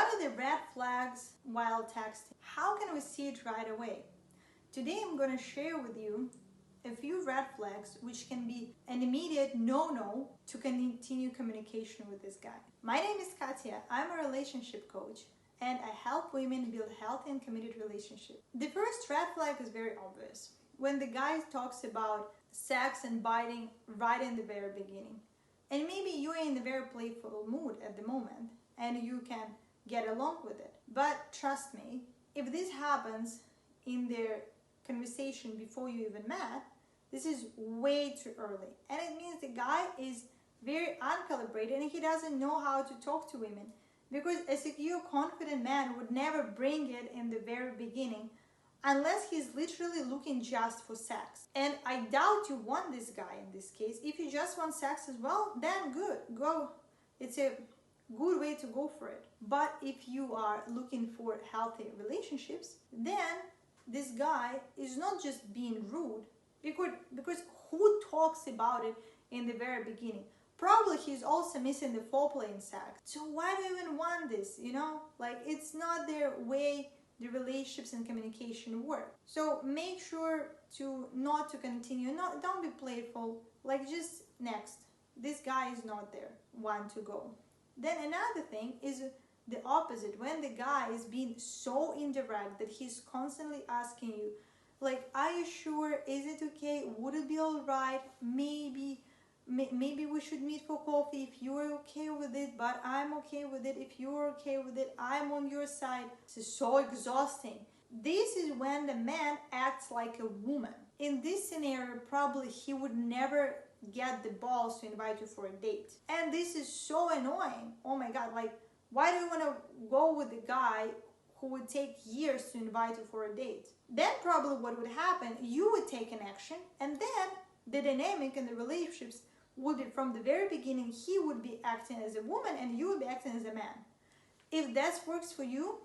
What are the red flags while texting? How can we see it right away? Today I'm going to share with you a few red flags which can be an immediate no-no to continue communication with this guy. My name is Katya. I'm a relationship coach and I help women build healthy and committed relationships. The first red flag is very obvious. When the guy talks about sex and biting right in the very beginning. And maybe you're in a very playful mood at the moment and you can get along with it. But trust me, if this happens in their conversation before you even met, this is way too early. And it means the guy is very uncalibrated and he doesn't know how to talk to women. Because a secure, confident man would never bring it in the very beginning unless he's literally looking just for sex. And I doubt you want this guy in this case. If you just want sex as well, then good, go. It's a good way to go for it. But if you are looking for healthy relationships, then this guy is not just being rude, because who talks about it in the very beginning? Probably he's also missing the foreplay in sex. So why do you even want this, Like, it's not their way the relationships and communication work. So make sure not to continue. Don't be playful. Like, just next. This guy is not there. One to go. Then another thing is the opposite. When the guy is being so indirect that he's constantly asking you, like, are you sure? Is it okay? Would it be all right? Maybe we should meet for coffee if you're okay with it, but I'm okay with it. If you're okay with it, I'm on your side. This is so exhausting. This is when the man acts like a woman. In this scenario, probably he would never get the balls to invite you for a date. And this is so annoying. Oh my God, like, why do you want to go with a guy who would take years to invite you for a date? Then probably what would happen, you would take an action, and then the dynamic in the relationships would be, from the very beginning, he would be acting as a woman and you would be acting as a man. If that works for you,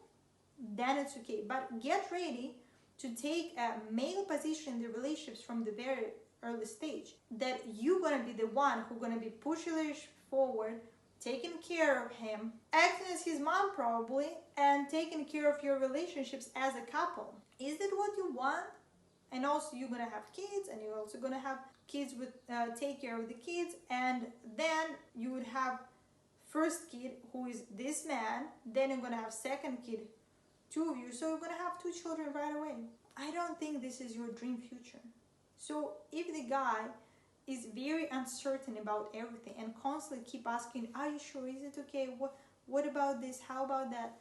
then it's okay. But get ready to take a male position in the relationships from the very early stage, that you're going to be the one who's going to be pushing it forward, taking care of him, acting as his mom probably, and taking care of your relationships as a couple. Is that what you want? And also you're going to have kids, and you're also going to have kids with take care of the kids, and then you would have first kid who is this man, then you're going to have second kid, two of you, so you're going to have two children right away. I don't think this is your dream future. So if the guy is very uncertain about everything and constantly keep asking, are you sure? Is it okay? What about this? How about that?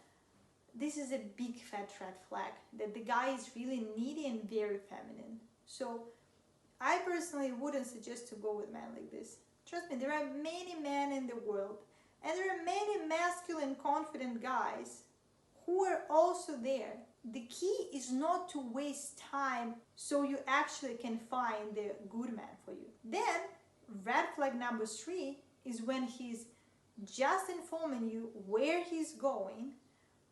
This is a big fat red flag that the guy is really needy and very feminine. So I personally wouldn't suggest to go with men like this. Trust me, there are many men in the world, and there are many masculine, confident guys who are also there. The key is not to waste time so you actually can find the good man for you. Then, red flag number 3 is when he's just informing you where he's going,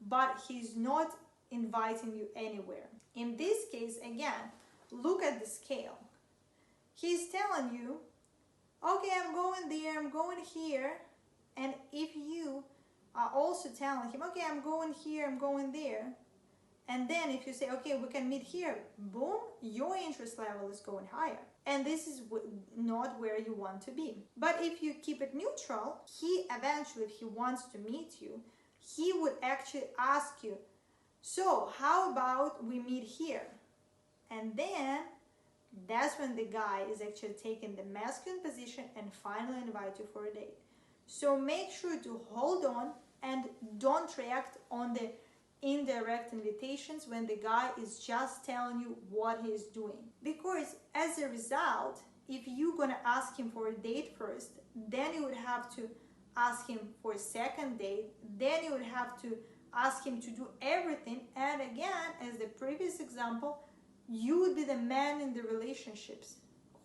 but he's not inviting you anywhere. In this case, again, look at the scale. He's telling you, okay, I'm going there, I'm going here. And if you are also telling him, okay, I'm going here, I'm going there. And then if you say, okay, we can meet here, boom, your interest level is going higher. And this is not where you want to be. But if you keep it neutral, he eventually, if he wants to meet you, he would actually ask you, so how about we meet here? And then that's when the guy is actually taking the masculine position and finally invite you for a date. So make sure to hold on and don't react on the indirect invitations when the guy is just telling you what he's doing. Because as a result, if you're gonna ask him for a date first, then you would have to ask him for a second date, then you would have to ask him to do everything, and again, as the previous example, you would be the man in the relationships,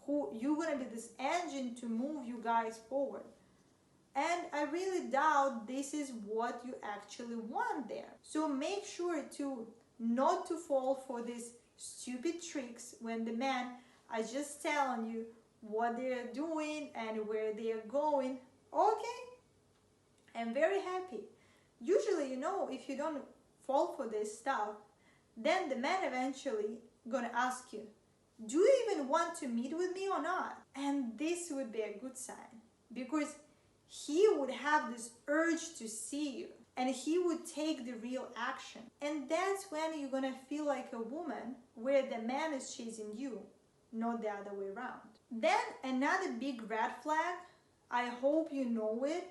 who you're gonna be this engine to move you guys forward. And I really doubt this is what you actually want there. So make sure to not to fall for these stupid tricks when the men are just telling you what they're doing and where they're going. Okay, I'm very happy Usually, if you don't fall for this stuff, then the man eventually gonna ask you, do you even want to meet with me or not? And this would be a good sign, because he would have this urge to see you, and he would take the real action. And that's when you're gonna feel like a woman, where the man is chasing you, not the other way around. Then another big red flag, I hope you know it,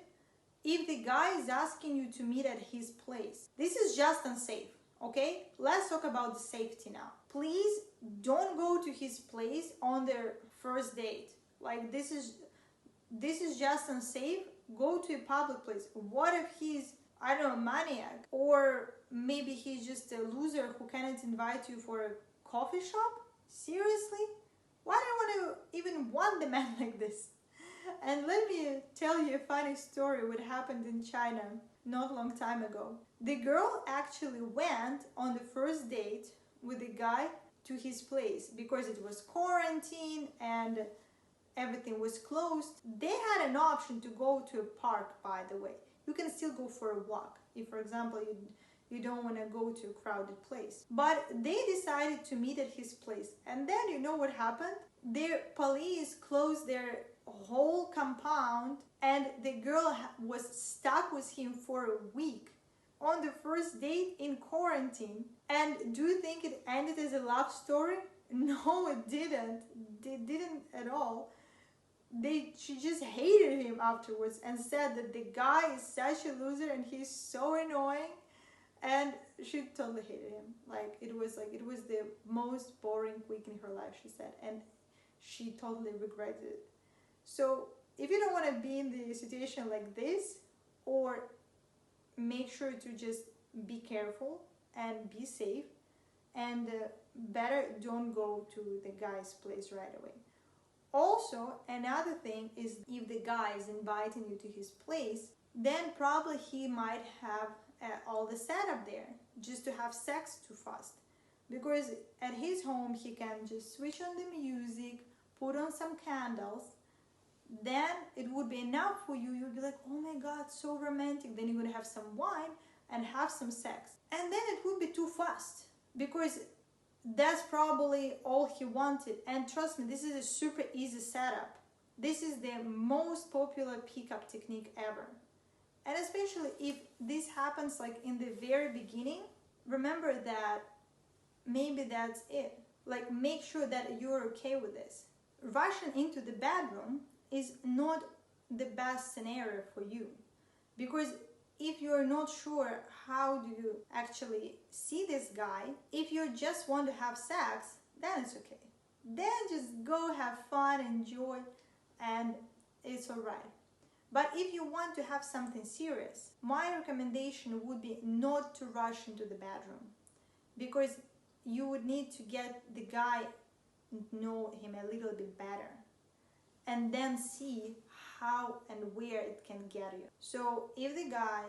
if the guy is asking you to meet at his place. This is just unsafe, okay? Let's talk about the safety now. Please don't go to his place on their first date. Like, this is just unsafe. Go to a public place. What if he's, I don't know, maniac, or maybe he's just a loser who cannot invite you for a coffee shop? Seriously? Why do you want to even want the man like this? And let me tell you a funny story what happened in China not a long time ago. The girl actually went on the first date with the guy to his place because it was quarantine and everything was closed. They had an option to go to a park, by the way. You can still go for a walk if, for example, you don't want to go to a crowded place. But they decided to meet at his place. And then you know what happened? Their police closed their whole compound, and the girl was stuck with him for a week on the first date in quarantine. And do you think it ended as a love story? No, it didn't. It didn't at all. She just hated him afterwards and said that the guy is such a loser and he's so annoying, and she totally hated him. It was the most boring week in her life, she said, and she totally regretted it. So if you don't want to be in the situation like this, or make sure to just be careful and be safe, and better don't go to the guy's place right away. Also, another thing is, if the guy is inviting you to his place, then probably he might have all the setup there just to have sex too fast. Because at his home, he can just switch on the music, put on some candles, then it would be enough for you. You'd be like, oh my God, so romantic. Then you're gonna have some wine and have some sex. And then it would be too fast, because that's probably all he wanted. And trust me, this is a super easy setup. This is the most popular pickup technique ever. And especially if this happens in the very beginning, remember that maybe that's it. Make sure that you're okay with this. Rushing into the bedroom is not the best scenario for you, because if you're not sure how do you actually see this guy, if you just want to have sex, then it's okay. Then just go have fun, enjoy, and it's alright. But if you want to have something serious, my recommendation would be not to rush into the bedroom, because you would need to get the guy, know him a little bit better, and then see how and where it can get you. So if the guy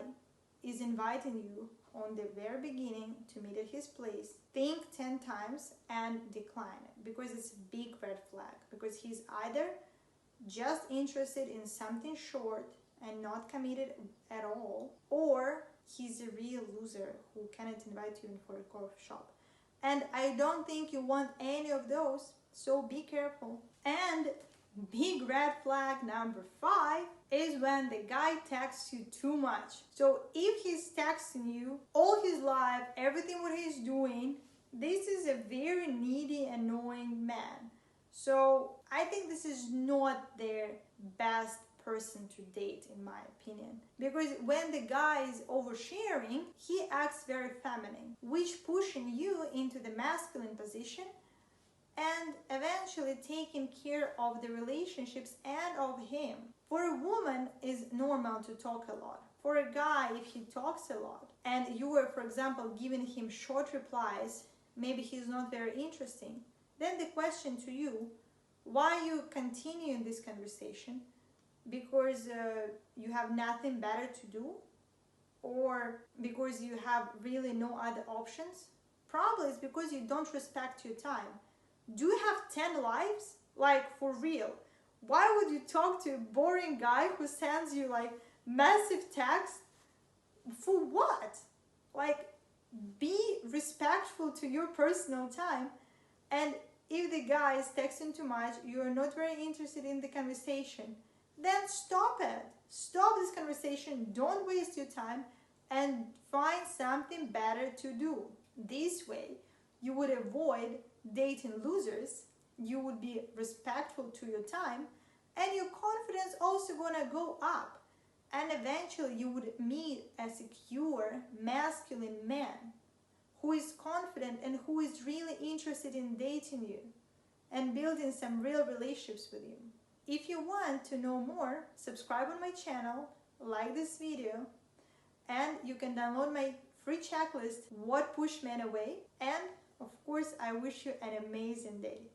is inviting you on the very beginning to meet at his place, think 10 times and decline it, because it's a big red flag, because he's either just interested in something short and not committed at all, or he's a real loser who cannot invite you in for a coffee shop. And I don't think you want any of those, so be careful. And big red flag number 5 is when the guy texts you too much. So if he's texting you all his life, everything what he's doing, this is a very needy, annoying man. So I think this is not their best person to date, in my opinion, because when the guy is oversharing, he acts very feminine, which pushing you into the masculine position and eventually taking care of the relationships and of him. For a woman, it's normal to talk a lot. For a guy, if he talks a lot and you were, for example, giving him short replies, maybe he's not very interesting, then the question to you, why you continue in this conversation? Because you have nothing better to do, or because you have really no other options? Probably it's because you don't respect your time. Do you have 10 lives? For real. Why would you talk to a boring guy who sends you massive text For what? Like, be respectful to your personal time. And if the guy is texting too much, you're not very interested in the conversation, then stop it. Stop this conversation. Don't waste your time and find something better to do. This way, you would avoid dating losers, you would be respectful to your time, and your confidence also gonna go up. And eventually you would meet a secure, masculine man who is confident and who is really interested in dating you and building some real relationships with you. If you want to know more, subscribe on my channel, like this video, and you can download my free checklist, What Pushed Men Away. And of course, I wish you an amazing day.